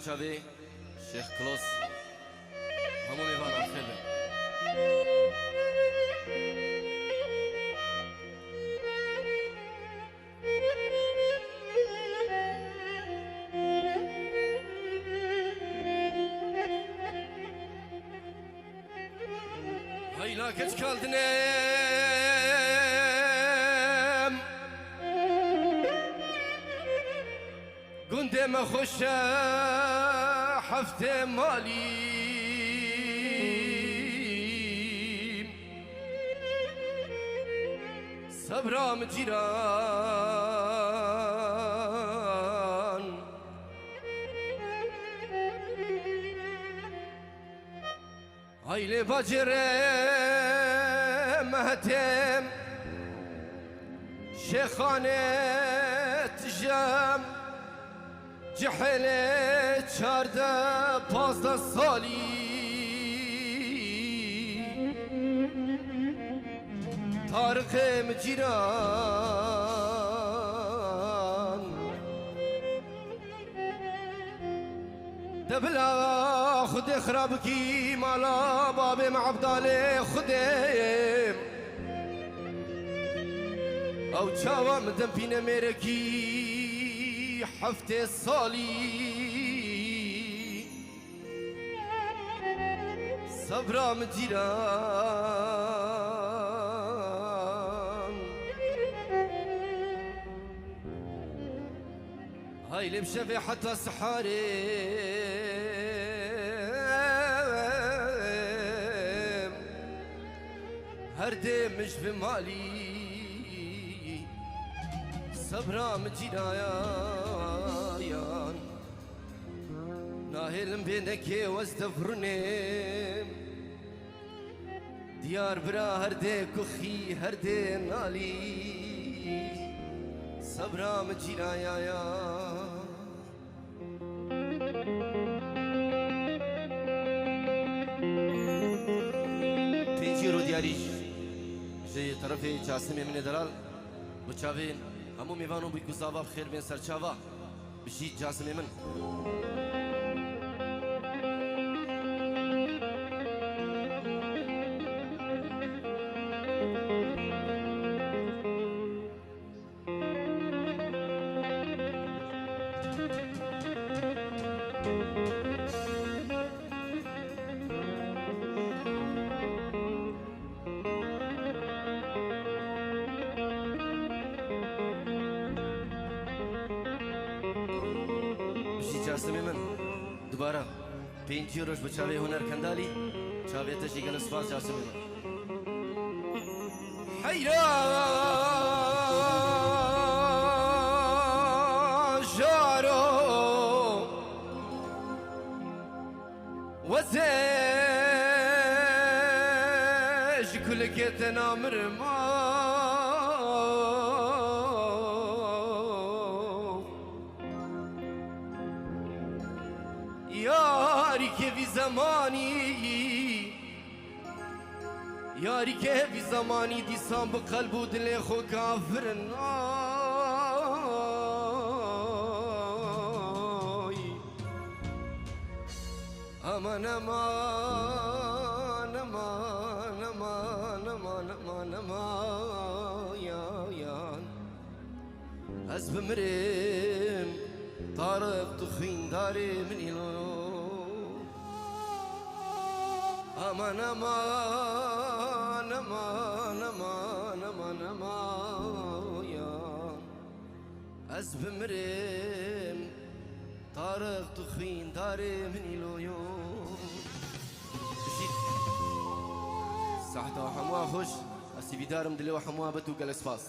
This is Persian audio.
بچاوی شیخ کلوس همو میوانم خیلی hayla geç kaldın قندم خوش حفته مالی صبرام جيران عيلة باجر مهتم شيخانة جام جحله 14-15 سالی طارق مجیران دبلا خود خراب کی مالا باب عبدال خودم او چاوام دمپین میره کی حفته سالی صبرام جيران هاي اللي مشافي حتى سحاري هردي مش في مالي صبرام جيران ناهلم بينك واستفرنم ديار برا هردي كخي هردي نالي صبرام جيران تنجيرو دياريش جي طرفي جاسمي من دلال بچاوين همو میوانو بی گزاوا خیر بین سرچاوا بشید جاسمی من جاسمی من دوباره 5 روز به چاوی هنر کندالی چاوی تشی گل سپاس جاسمی من حیران جارو وزج كلك تنامر ما یاری که بی زمانی دیسان به قلب و دل خو کافرن امان امان امان امان امان امان امان یان از بمرم طارق تخين داري من إلو أمان أمان أمان أمان أمان أمان يا أزب مريم طارق تخين داري من إلو بشيت صحتا وحموا خوش أسي بدارم دلي وحموا بتو قال اسفاس